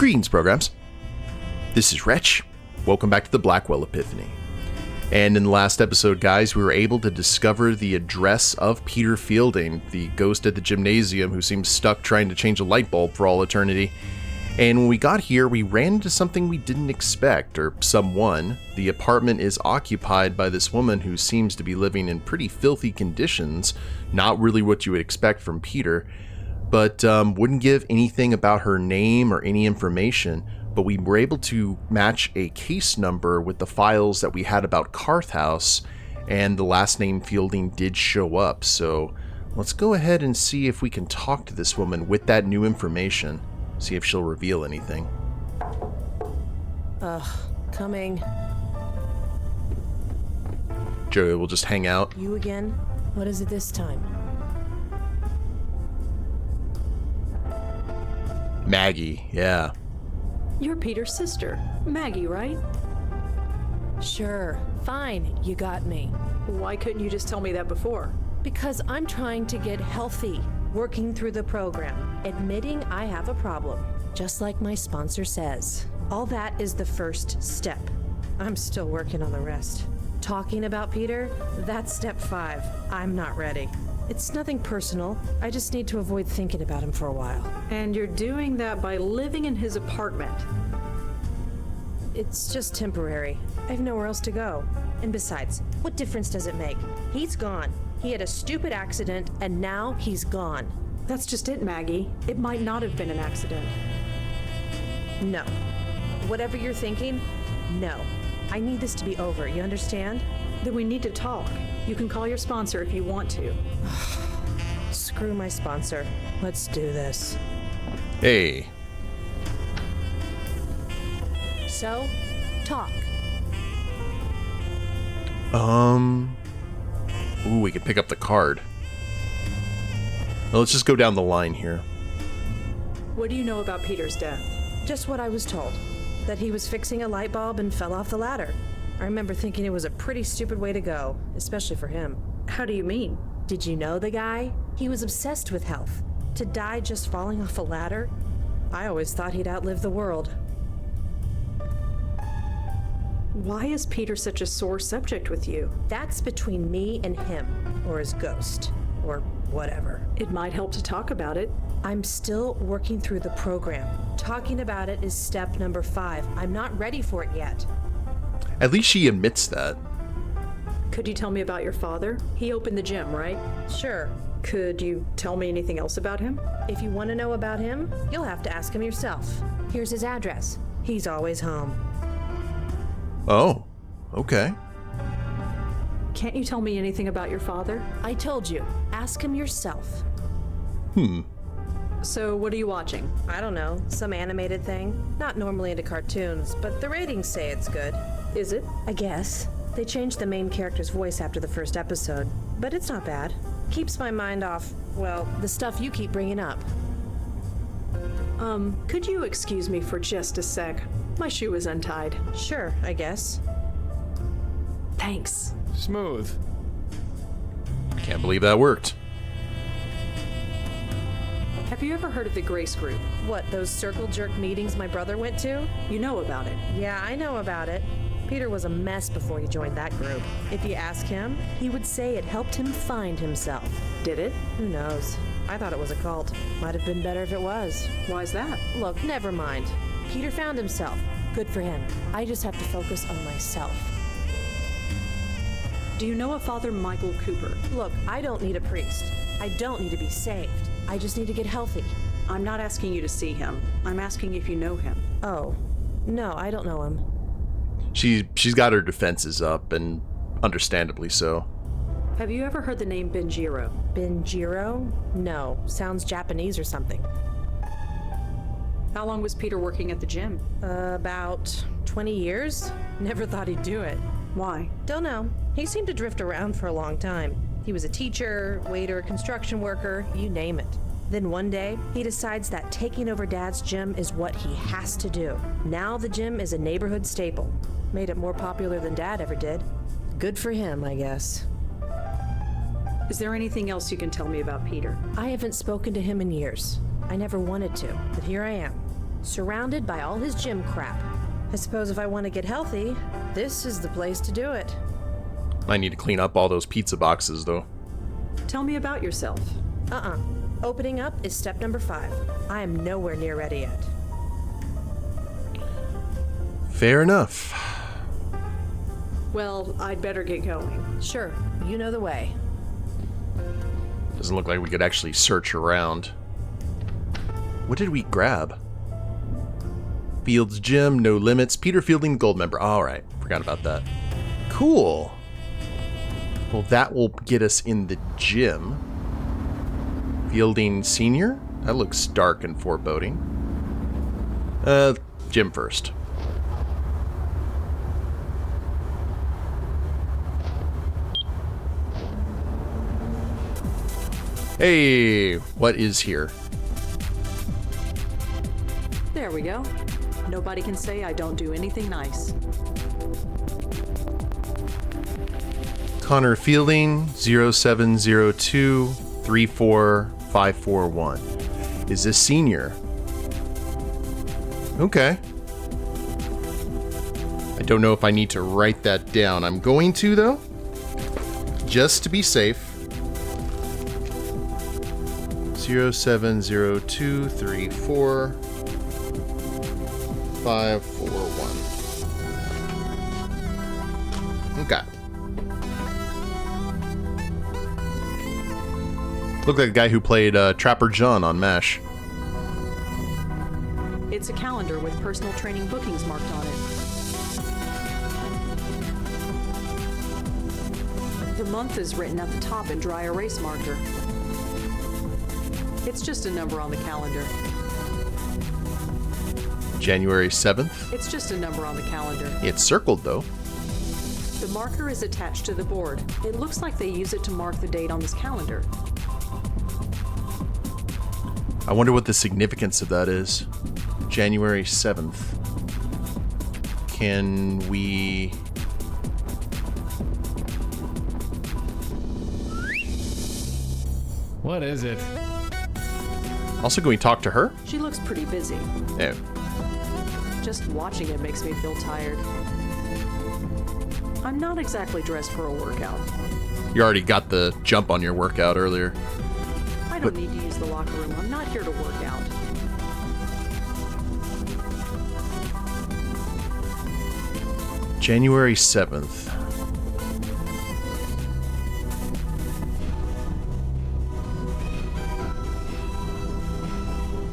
Greetings, programs. This is Wretch. Welcome back to the Blackwell Epiphany. And in the last episode, guys, we were able to discover the address of Peter Fielding, the ghost at the gymnasium who seems stuck trying to change a light bulb for all eternity. And when we got here, we ran into something we didn't expect, or someone. The apartment is occupied by this woman who seems to be living in pretty filthy conditions, not really what you would expect from Peter, but wouldn't give anything about her name or any information. But we were able to match a case number with the files that we had about Carth House, and the last name Fielding did show up. So let's go ahead and see if we can talk to this woman with that new information. See if she'll reveal anything. Coming. Joey will just hang out. You again? What is it this time? Maggie, yeah. You're Peter's sister, Maggie, right? Sure. Fine. You got me. Why couldn't you just tell me that before? Because I'm trying to get healthy. Working through the program. Admitting I have a problem. Just like my sponsor says. All that is the first step. I'm still working on the rest. Talking about Peter? That's step 5. I'm not ready. It's nothing personal. I just need to avoid thinking about him for a while. And you're doing that by living in his apartment. It's just temporary. I have nowhere else to go. And besides, what difference does it make? He's gone. He had a stupid accident, and now he's gone. That's just it, Maggie. It might not have been an accident. No. Whatever you're thinking, no. I need this to be over, you understand? Then we need to talk. You can call your sponsor if you want to. Screw my sponsor. Let's do this. Hey. So, talk. Ooh, we can pick up the card. Well, let's just go down the line here. What do you know about Peter's death? Just what I was told. That he was fixing a light bulb and fell off the ladder. I remember thinking it was a pretty stupid way to go, especially for him. How do you mean? Did you know the guy? He was obsessed with health. To die just falling off a ladder? I always thought he'd outlive the world. Why is Peter such a sore subject with you? That's between me and him, or his ghost, or whatever. It might help to talk about it. I'm still working through the program. Talking about it is step number 5. I'm not ready for it yet. At least she admits that. Could you tell me about your father? He opened the gym, right? Sure. Could you tell me anything else about him? If you want to know about him, you'll have to ask him yourself. Here's his address. He's always home. Oh, okay. Can't you tell me anything about your father? I told you. Ask him yourself. So, what are you watching? I don't know. Some animated thing. Not normally into cartoons, but the ratings say it's good. Is it? I guess. They changed the main character's voice after the first episode, but it's not bad. Keeps my mind off, well, the stuff you keep bringing up. Could you excuse me for just a sec? My shoe is untied. Sure, I guess. Thanks. Smooth. Can't believe that worked. Have you ever heard of the Grace Group? What, those circle jerk meetings my brother went to? You know about it. Yeah, I know about it. Peter was a mess before he joined that group. If you ask him, he would say it helped him find himself. Did it? Who knows? I thought it was a cult. Might have been better if it was. Why's that? Look, never mind. Peter found himself. Good for him. I just have to focus on myself. Do you know a Father Michael Cooper? Look, I don't need a priest. I don't need to be saved. I just need to get healthy. I'm not asking you to see him. I'm asking if you know him. Oh, no, I don't know him. She's got her defenses up, and understandably so. Have you ever heard the name Benjiro? Benjiro? No, sounds Japanese or something. How long was Peter working at the gym? About 20 years? Never thought he'd do it. Why? Don't know. He seemed to drift around for a long time. He was a teacher, waiter, construction worker, you name it. Then one day, he decides that taking over Dad's gym is what he has to do. Now the gym is a neighborhood staple. Made it more popular than Dad ever did. Good for him, I guess. Is there anything else you can tell me about Peter? I haven't spoken to him in years. I never wanted to, but here I am. surrounded by all his gym crap. I suppose if I want to get healthy, this is the place to do it. I need to clean up all those pizza boxes, though. Tell me about yourself. Opening up is step number 5. I am nowhere near ready yet. Fair enough. Well, I'd better get going. Sure, you know the way. Doesn't look like we could actually search around. What did we grab? Fields Gym, No Limits, Peter Fielding, Gold Member. Alright, forgot about that. Cool. Well, that will get us in the gym. Fielding Senior? That looks dark and foreboding. Gym first. Hey, what is here? There we go. Nobody can say I don't do anything nice. Connor Fielding, 0702-34541. Is this senior? Okay. I don't know if I need to write that down. I'm going to, though. Just to be safe. 0702-34541. Okay. Look like the guy who played Trapper John on MASH. It's a calendar with personal training bookings marked on it. The month is written at the top in dry erase marker. It's just a number on the calendar. January 7th. It's just a number on the calendar. It's circled, though. The marker is attached to the board. It looks like they use it to mark the date on this calendar. I wonder what the significance of that is. January 7th. Can we... What is it? Also, can we talk to her? She looks pretty busy. Yeah. Just watching it makes me feel tired. I'm not exactly dressed for a workout. You already got the jump on your workout earlier. I don't need to use the locker room. I'm not here to work out. January 7th.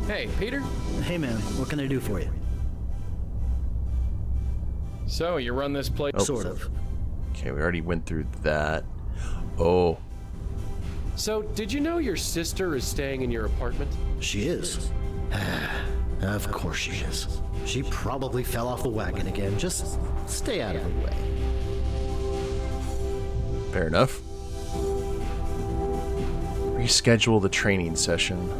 Hey, Peter? Hey man, what can I do for you? So, you run this place? Oh. Sort of. Okay, we already went through that. Oh. So, did you know your sister is staying in your apartment? She is. Of course she is. She probably fell off the wagon again. Just stay out of her way. Fair enough. Reschedule the training session.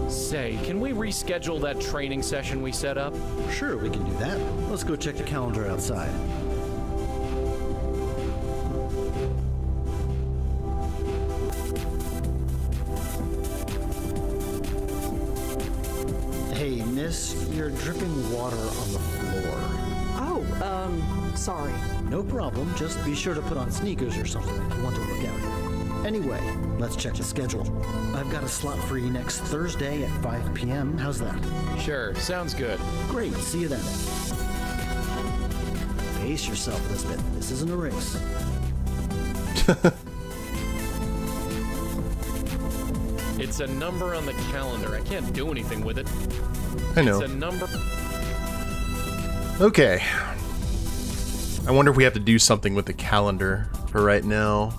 Say, can we reschedule that training session we set up? Sure, we can do that. Let's go check the calendar outside. Hey, miss, you're dripping water on the floor. Oh, sorry. No problem, just be sure to put on sneakers or something if you want to work out here. Anyway, let's check the schedule. I've got a slot free next Thursday at 5 p.m. How's that? Sure, sounds good. Great, see you then. Pace yourself, Elizabeth. This isn't a race. It's a number on the calendar. I can't do anything with it. I know. It's a number. Okay. I wonder if we have to do something with the calendar for right now.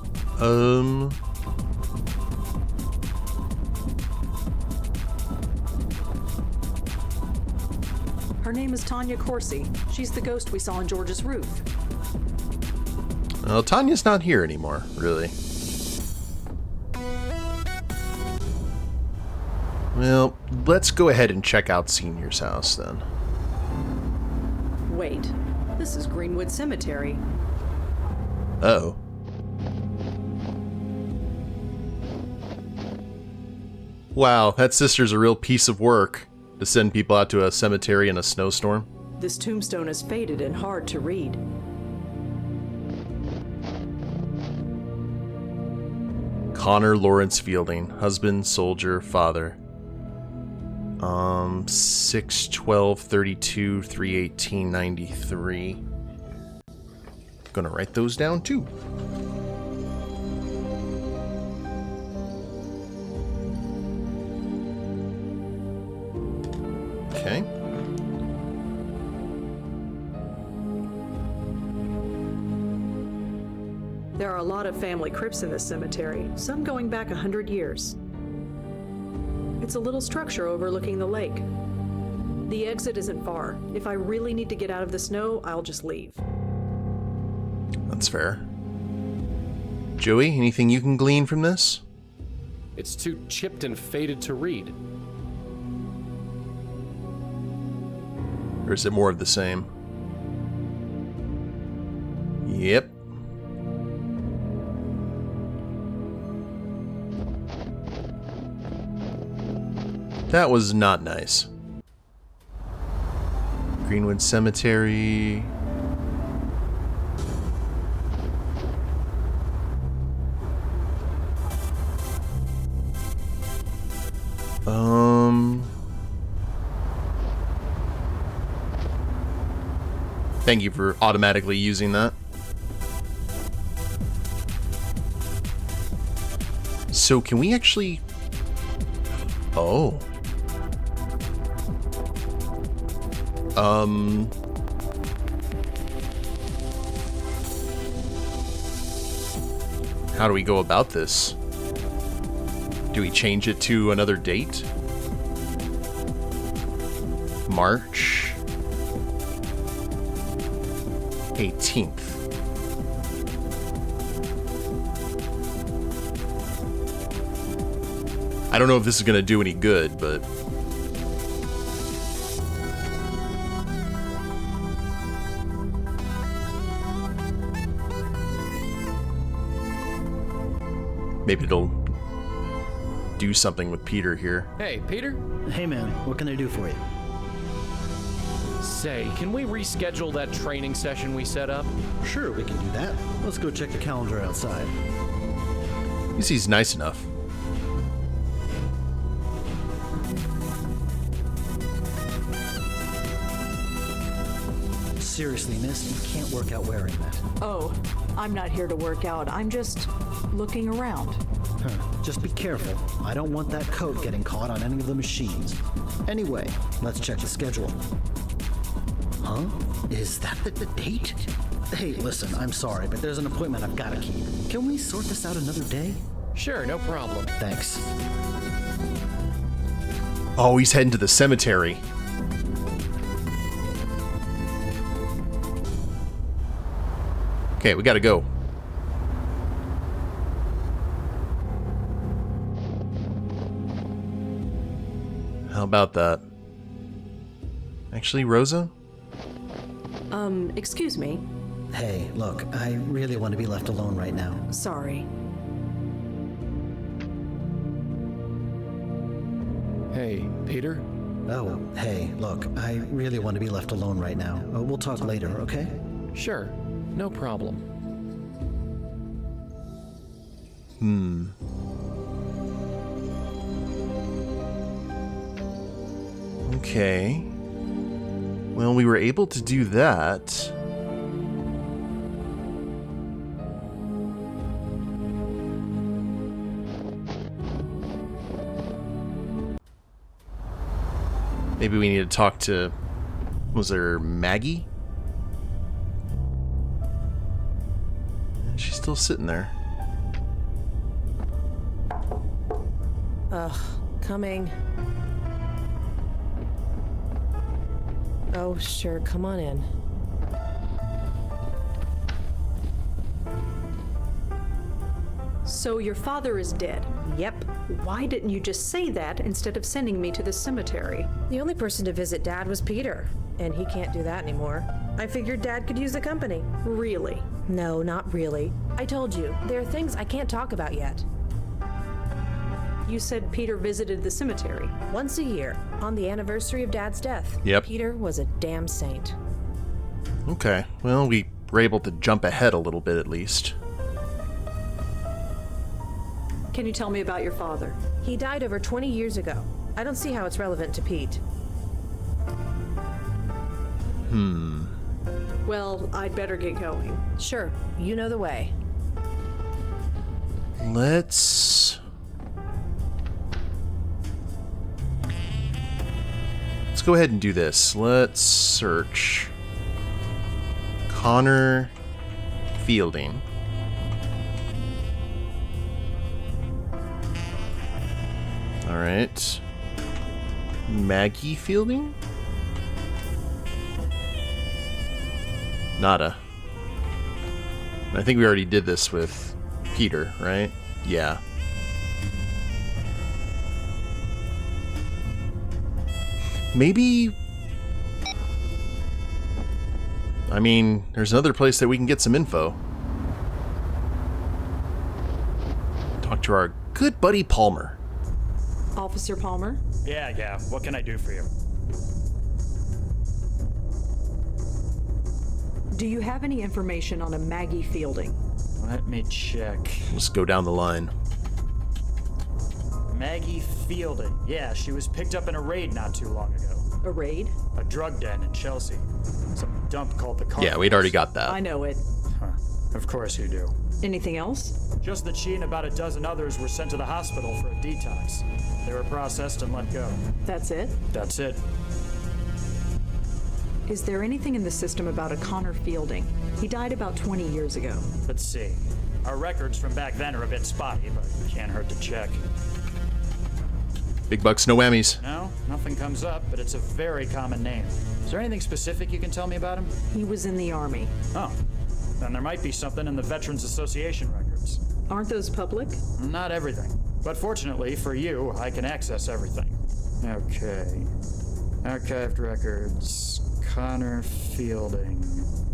Her name is Tanya Corsi. She's the ghost we saw on George's roof. Well, Tanya's not here anymore, really. Well, let's go ahead and check out Senior's house then. Wait, this is Greenwood Cemetery. Uh-oh. Wow, that sister's a real piece of work. To send people out to a cemetery in a snowstorm? This tombstone is faded and hard to read. Connor Lawrence Fielding, husband, soldier, father. 6/12/32, 3/18/93. Gonna write those down too. Okay. There are a lot of family crypts in this cemetery, some going back 100 years. It's a little structure overlooking the lake. The exit isn't far. If I really need to get out of the snow, I'll just leave. That's fair. Joey, anything you can glean from this? It's too chipped and faded to read. Or is it more of the same? Yep. That was not nice. Greenwood Cemetery. Thank you for automatically using that. So can we actually... Oh. How do we go about this? Do we change it to another date? March 18th. I don't know if this is going to do any good, but... maybe it'll do something with Peter here. Hey, Peter? Hey man, what can I do for you? Say, can we reschedule that training session we set up? Sure, we can do that. Let's go check the calendar outside. He's nice enough. Seriously, miss, you can't work out wearing that. Oh, I'm not here to work out. I'm just looking around. Just be careful. I don't want that coat getting caught on any of the machines. Anyway, let's check the schedule. Huh? Is that the date? Hey, listen, I'm sorry, but there's an appointment I've got to keep. Can we sort this out another day? Sure, no problem. Thanks. Oh, he's heading to the cemetery. Okay, we gotta go. How about that? Actually, Rosa? Excuse me. Hey, look, I really want to be left alone right now. Sorry. Hey, Peter? Oh, hey, look, I really want to be left alone right now. We'll talk later, okay? Sure, no problem. Okay. Well, we were able to do that. Maybe we need to talk to... was there Maggie? She's still sitting there. Ugh, coming. Oh, sure, come on in. So your father is dead. Yep. Why didn't you just say that instead of sending me to the cemetery? The only person to visit Dad was Peter, and he can't do that anymore. I figured Dad could use the company. Really? No, not really. I told you, there are things I can't talk about yet. You said Peter visited the cemetery. Once a year, on the anniversary of Dad's death. Yep. Peter was a damn saint. Okay, well, we were able to jump ahead a little bit at least. Can you tell me about your father? He died over 20 years ago. I don't see how it's relevant to Pete. Well, I'd better get going. Sure, you know the way. Let's go ahead and do this. Let's search Connor Fielding. All right. Maggie Fielding? Nada. I think we already did this with Peter, right? Yeah. Maybe... I mean, there's another place that we can get some info. Talk to our good buddy Palmer. Officer Palmer? Yeah. What can I do for you? Do you have any information on a Maggie Fielding? Let me check. Let's go down the line. Maggie Fielding. Yeah, she was picked up in a raid not too long ago. A raid? A drug den in Chelsea. Some dump called the Car. Yeah, we'd already got that. I know it. Huh. Of course you do. Anything else? Just that she and about a dozen others were sent to the hospital for a detox. They were processed and let go. That's it? That's it. Is there anything in the system about a Connor Fielding? He died about 20 years ago. Let's see. Our records from back then are a bit spotty, but can't hurt to check. Big bucks, no whammies. No, nothing comes up, but it's a very common name. Is there anything specific you can tell me about him? He was in the Army. Oh, then there might be something in the Veterans Association records. Aren't those public? Not everything. But fortunately for you, I can access everything. Okay. Archived records. Connor Fielding.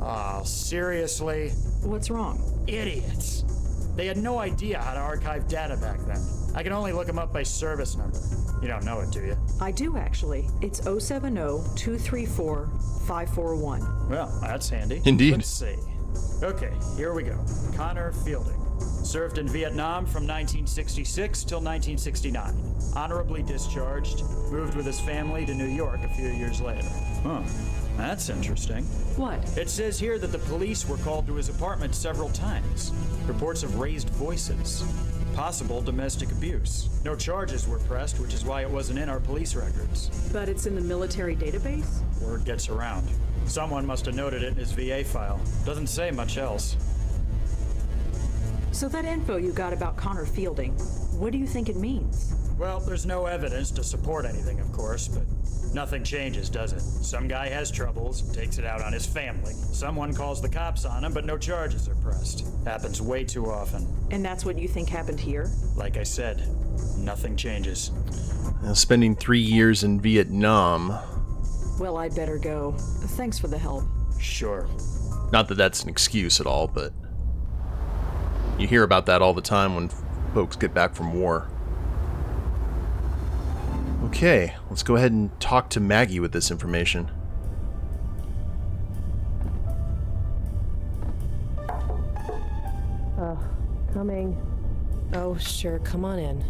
Oh, seriously? What's wrong? Idiots. They had no idea how to archive data back then. I can only look them up by service number. You don't know it, do you? I do, actually. It's 070-234-541. Well, that's handy. Indeed. Let's see. Okay, here we go. Connor Fielding. Served in Vietnam from 1966 till 1969. Honorably discharged. Moved with his family to New York a few years later. Huh. That's interesting. What? It says here that the police were called to his apartment several times. Reports of raised voices. Possible domestic abuse. No charges were pressed, which is why it wasn't in our police records. But it's in the military database? Word gets around. Someone must have noted it in his VA file. Doesn't say much else. So that info you got about Connor Fielding, what do you think it means? Well, there's no evidence to support anything, of course, but nothing changes, does it? Some guy has troubles and takes it out on his family. Someone calls the cops on him, but no charges are pressed. Happens way too often. And that's what you think happened here? Like I said, nothing changes. Spending 3 years in Vietnam. Well, I'd better go. Thanks for the help. Sure. Not that that's an excuse at all, but you hear about that all the time when folks get back from war. Okay, let's go ahead and talk to Maggie with this information. Coming. Oh, sure, come on in.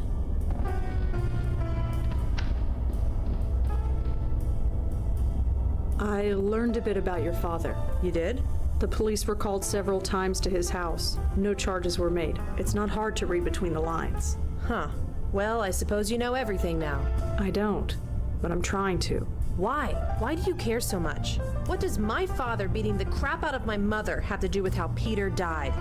I learned a bit about your father. You did? The police were called several times to his house. No charges were made. It's not hard to read between the lines. Huh. Well, I suppose you know everything now. I don't, but I'm trying to. Why? Why do you care so much? What does my father beating the crap out of my mother have to do with how Peter died?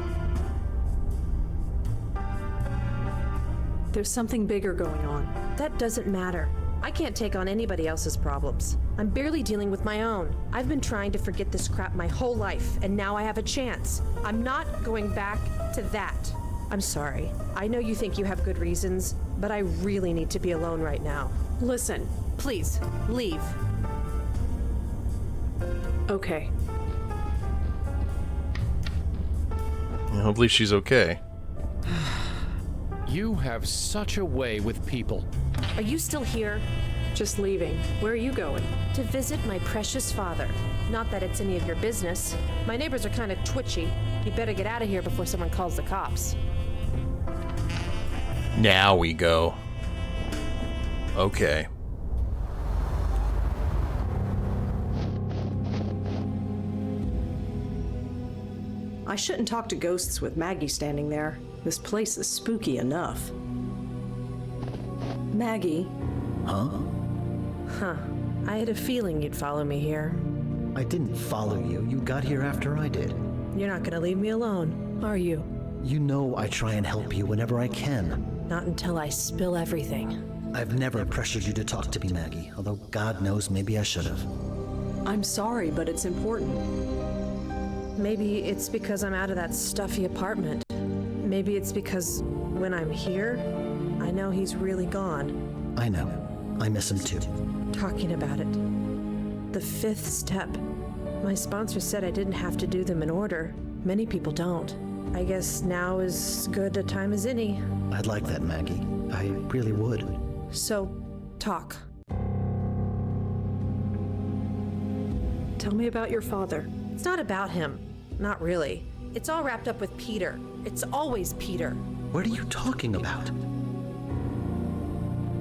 There's something bigger going on. That doesn't matter. I can't take on anybody else's problems. I'm barely dealing with my own. I've been trying to forget this crap my whole life, and now I have a chance. I'm not going back to that. I'm sorry. I know you think you have good reasons, but I really need to be alone right now. Listen. Please, leave. Okay. Hopefully she's okay. You have such a way with people. Are you still here? Just leaving. Where are you going? To visit my precious father. Not that it's any of your business. My neighbors are kind of twitchy. You better get out of here before someone calls the cops. Now we go. Okay. I shouldn't talk to ghosts with Maggie standing there. This place is spooky enough. Maggie. Huh? Huh. I had a feeling you'd follow me here. I didn't follow you. You got here after I did. You're not gonna leave me alone, are you? You know I try and help you whenever I can. Not until I spill everything. I've never pressured you to talk to me, Maggie, although God knows maybe I should have. I'm sorry, but it's important. Maybe it's because I'm out of that stuffy apartment. Maybe it's because when I'm here, I know he's really gone. I know. I miss him too. Talking about it. The 5th step. My sponsor said I didn't have to do them in order. Many people don't. I guess now is good a time as any. I'd like that, Maggie. I really would. So, talk. Tell me about your father. It's not about him. Not really. It's all wrapped up with Peter. It's always Peter. What are you talking about?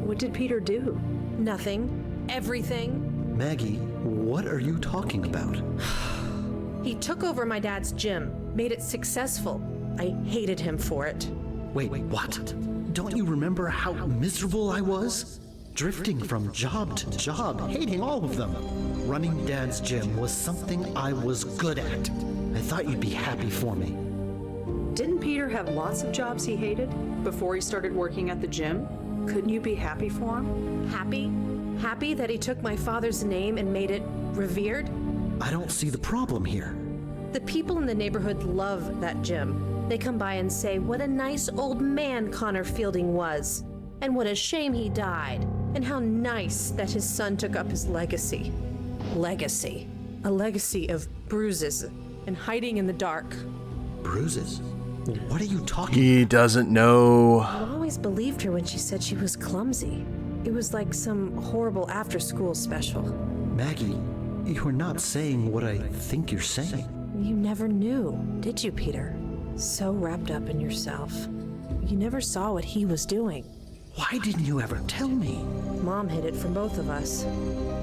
What did Peter do? Nothing. Everything. Maggie, what are you talking about? He took over my dad's gym, made it successful. I hated him for it. Wait, what? Don't you remember how miserable I was? Drifting from job to job, hating all of them. Running Dad's gym was something I was good at. I thought you'd be happy for me. Didn't Peter have lots of jobs he hated before he started working at the gym? Couldn't you be happy for him? Happy? Happy that he took my father's name and made it revered? I don't see the problem here. The people in the neighborhood love that gym. They come by and say what a nice old man Connor Fielding was, and what a shame he died, and how nice that his son took up his legacy. Legacy. A legacy of bruises and hiding in the dark. Bruises? What are you talking He doesn't know. I always believed her when she said she was clumsy. It was like some horrible after-school special. Maggie, you're not saying what I think you're saying. You never knew, did you, Peter? So wrapped up in yourself. You never saw what he was doing. Why didn't you ever tell me? Mom hid it from both of us,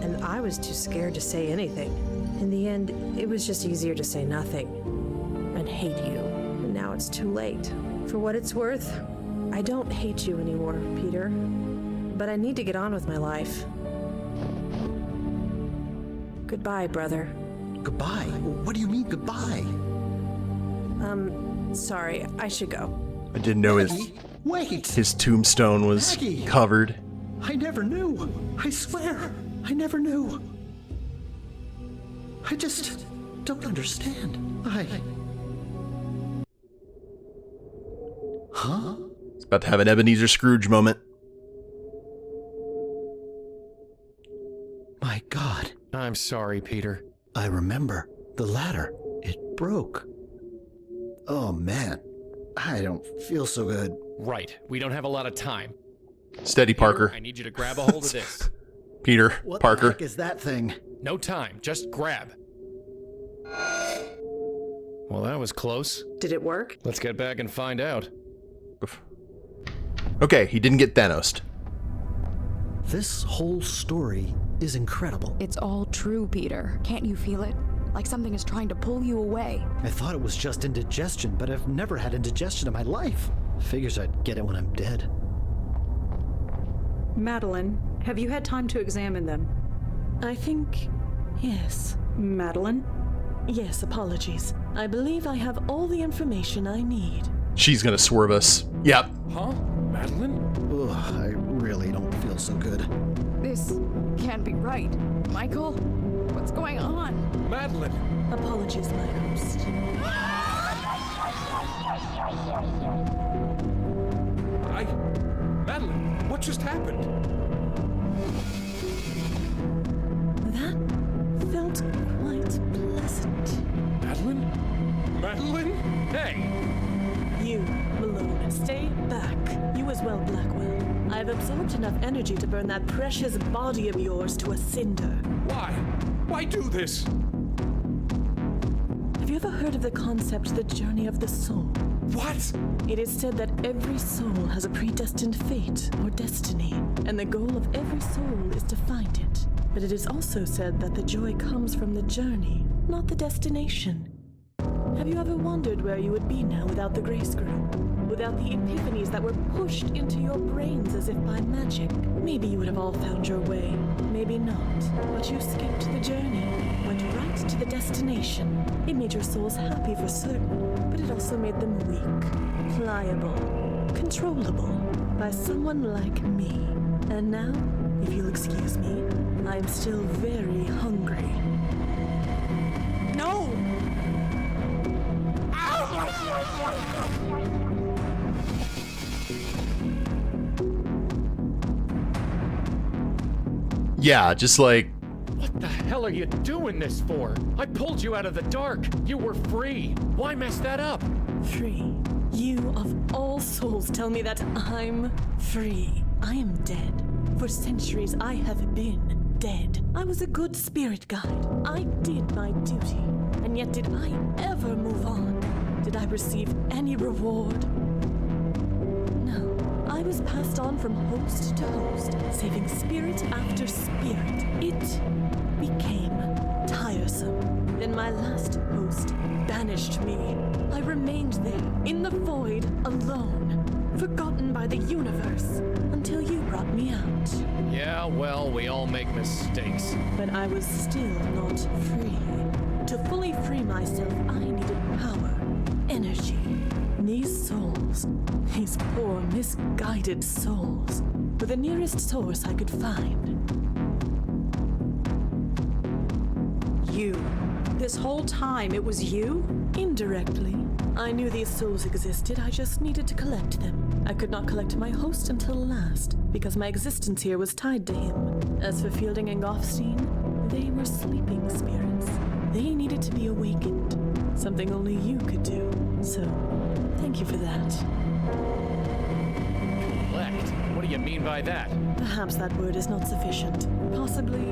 and I was too scared to say anything. In the end, it was just easier to say nothing and hate you. And now it's too late. For what it's worth, I don't hate you anymore, Peter. But I need to get on with my life. Goodbye, brother. Goodbye? What do you mean goodbye? Sorry, I should go. I didn't know Maggie, wait! his tombstone was Maggie! covered. I never knew. I swear, I never knew. I just don't understand. Huh? It's about to have an Ebenezer Scrooge moment. My God. I'm sorry, Peter. I remember. The ladder. It broke. Oh, man. I don't feel so good. Right. We don't have a lot of time. Steady, Parker. Peter, I need you to grab a hold of this. Peter, What Parker. the heck is that thing? No time. Just grab. Well, that was close. Did it work? Let's get back and find out. Okay, he didn't get Thanos'd. This whole story is incredible. It's all true, Peter. Can't you feel it? Like something is trying to pull you away. I thought it was just indigestion, but I've never had indigestion in my life. Figures I'd get it when I'm dead. Madeline, have you had time to examine them? I think, yes. Madeline? Yes, apologies. I believe I have all the information I need. She's gonna swerve us. Yep. Huh? Madeline? Ugh, I really don't feel so good. This can't be right. Michael? What's going on? Madeline! Apologies, my host. Madeline, what just happened? That felt quite pleasant. Madeline? Madeline? Hey! You, Malone, stay back. You you as well, Blackwell. I've absorbed enough energy to burn that precious body of yours to a cinder. Why? Why do this? Have you ever heard of the concept, the journey of the soul? What? It is said that every soul has a predestined fate or destiny, and the goal of every soul is to find it. But it is also said that the joy comes from the journey, not the destination. Have you ever wondered where you would be now without the Grace Group? Without the epiphanies that were pushed into your brains as if by magic? Maybe you would have all found your way, maybe not. But you skipped the journey, went right to the destination. It made your souls happy for certain, but it also made them weak, pliable, controllable by someone like me. And now, if you'll excuse me, I am still very hungry. No! Yeah, just like, What the hell are you doing this for? I pulled you out of the dark. You were free. Why mess that up? Free. You, of all souls, tell me that I'm free. I am dead. For centuries, I have been dead. I was a good spirit guide. I did my duty. And yet, did I ever move on? Did I receive any reward? No. I was passed on from host to host, saving spirit after spirit. It became tiresome. Then my last host banished me. I remained there, in the void, alone, forgotten by the universe, until you brought me out. Yeah, well, we all make mistakes. But I was still not free. To fully free myself, I needed power, energy. These souls, these poor, misguided souls, were the nearest source I could find. You. This whole time it was you? Indirectly. I knew these souls existed, I just needed to collect them. I could not collect my host until last, because my existence here was tied to him. As for Fielding and Goffstein, they were sleeping spirits. They needed to be awakened, something only you could do. So, thank you for that. Collect? What do you mean by that? Perhaps that word is not sufficient. Possibly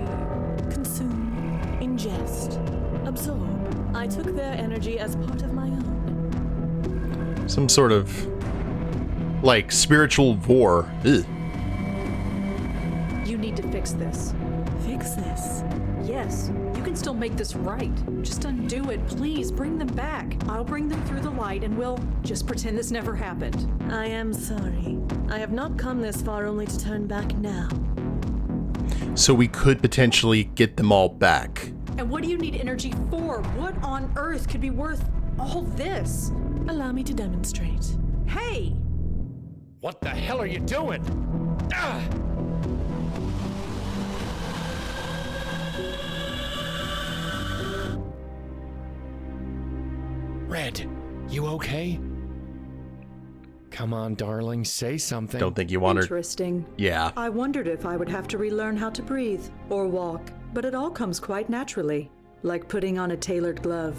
consume, ingest, absorb. I took their energy as part of my own. some sort of, like, spiritual vor. Ugh. You need to fix this. Fix this? Yes, you can still make this right. Just undo it, please. Bring them back. I'll bring them through the light and we'll just pretend this never happened. I am sorry. I have not come this far only to turn back now. So we could potentially get them all back. And what do you need energy for? What on earth could be worth all this? Allow me to demonstrate. Hey! What the hell are you doing? Ah! Red, you okay? Come on, darling, say something. Don't think you want her. Interesting. Yeah. I wondered if I would have to relearn how to breathe or walk, but it all comes quite naturally, like putting on a tailored glove.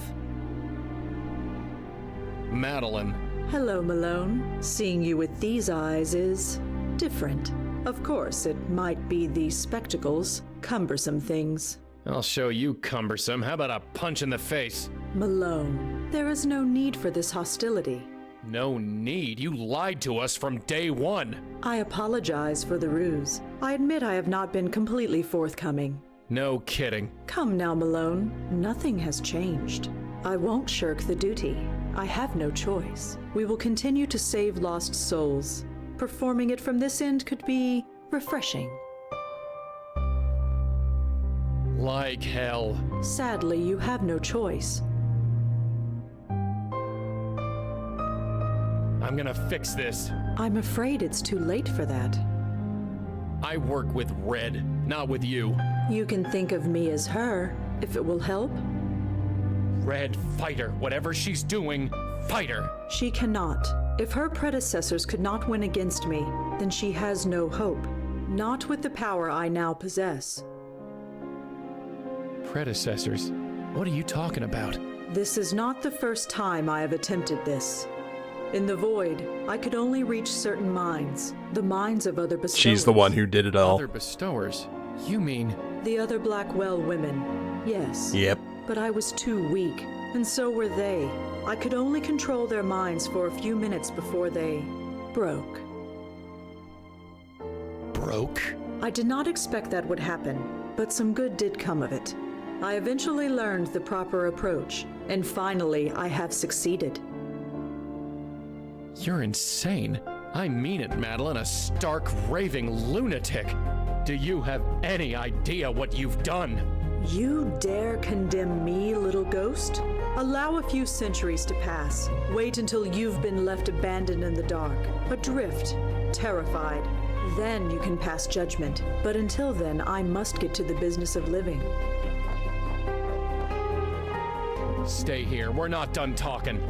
Madeline. Hello, Malone. Seeing you with these eyes is different. Of course, it might be these spectacles, cumbersome things. I'll show you cumbersome. How about a punch in the face? Malone, there is no need for this hostility. No need. You lied to us from day one. I apologize for the ruse. I admit I have not been completely forthcoming. No kidding. Come now, Malone. Nothing has changed. I won't shirk the duty. I have no choice. We will continue to save lost souls. Performing it from this end could be refreshing. Like hell. Sadly, you have no choice. I'm gonna fix this. I'm afraid it's too late for that. I work with Red, not with you. You can think of me as her, if it will help. Red, fight her. Whatever she's doing, fight her. She cannot. If her predecessors could not win against me, then she has no hope. Not with the power I now possess. Predecessors? What are you talking about? This is not the first time I have attempted this. In the void, I could only reach certain minds. The minds of other bestowers. She's the one who did it all. Other bestowers? You mean... The other Blackwell women. Yes. Yep. But I was too weak, and so were they. I could only control their minds for a few minutes before they broke. Broke? I did not expect that would happen, but some good did come of it. I eventually learned the proper approach, and finally I have succeeded. You're insane. I mean it, Madeline, a stark, raving lunatic. Do you have any idea what you've done? You dare condemn me, little ghost? Allow a few centuries to pass. Wait until you've been left abandoned in the dark, adrift, terrified. Then you can pass judgment. But until then, I must get to the business of living. Stay here. We're not done talking.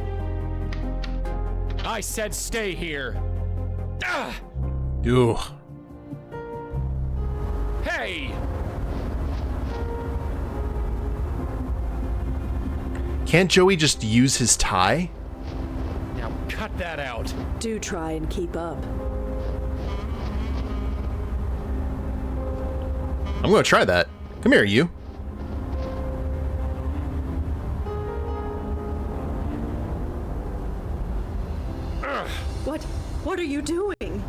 I said stay here. Ah! Ew. Hey! Can't Joey just use his tie? Now cut that out. Do try and keep up. I'm gonna try that. Come here, you. What are you doing?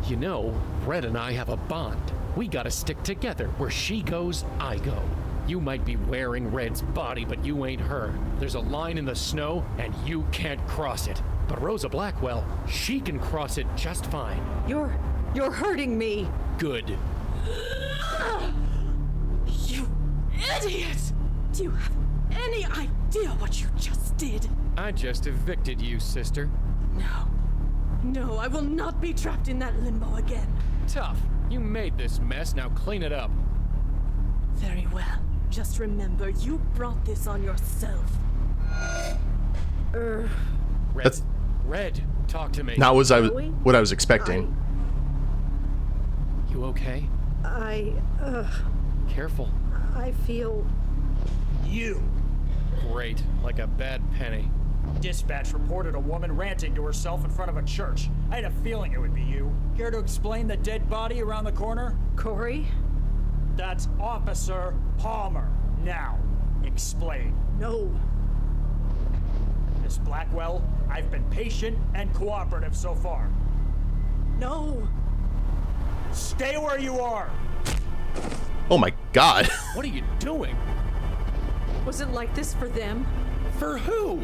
You know, Red and I have a bond. We gotta stick together. Where she goes, I go. You might be wearing Red's body, but you ain't her. There's a line in the snow, and you can't cross it. But Rosa Blackwell, she can cross it just fine. You're hurting me. Good. You idiot! Do you have any idea what you just did? I just evicted you, sister. No, I will not be trapped in that limbo again. Tough. You made this mess, now clean it up. Very well. Just remember, you brought this on yourself. Red, talk to me. Not what I was expecting. You okay? Careful. I feel... You! Great, like a bad penny. Dispatch reported a woman ranting to herself in front of a church. I had a feeling it would be you. Care to explain the dead body around the corner? Corey? That's Officer Palmer. Now, explain. No. Miss Blackwell, I've been patient and cooperative so far. No. Stay where you are! Oh my god. What are you doing? Was it like this for them? For who?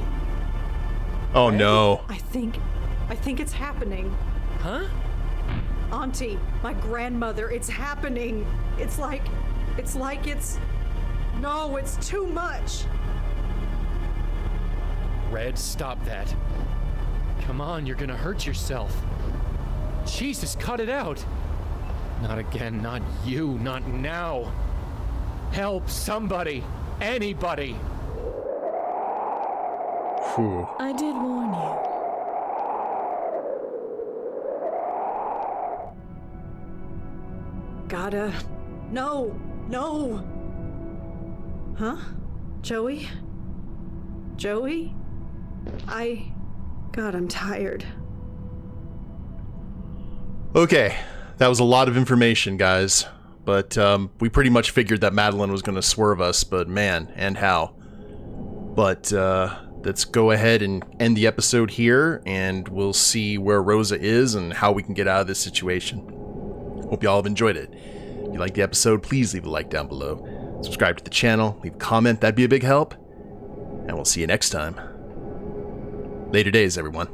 Oh no. I think it's happening. Huh? Auntie, my grandmother, it's happening. It's like it's... No, it's too much. Red, stop that. Come on, you're gonna hurt yourself. Jesus, cut it out. Not again, not you, not now. Help, somebody, anybody. Whew. I did warn you. Gotta... No! Huh? Joey? God, I'm tired. Okay, that was a lot of information, guys. But we pretty much figured that Madeline was going to swerve us, but man, and how. But let's go ahead and end the episode here, and we'll see where Rosa is and how we can get out of this situation. Hope y'all have enjoyed it. If you liked the episode, please leave a like down below. Subscribe to the channel, leave a comment, that'd be a big help. And we'll see you next time. Later days, everyone.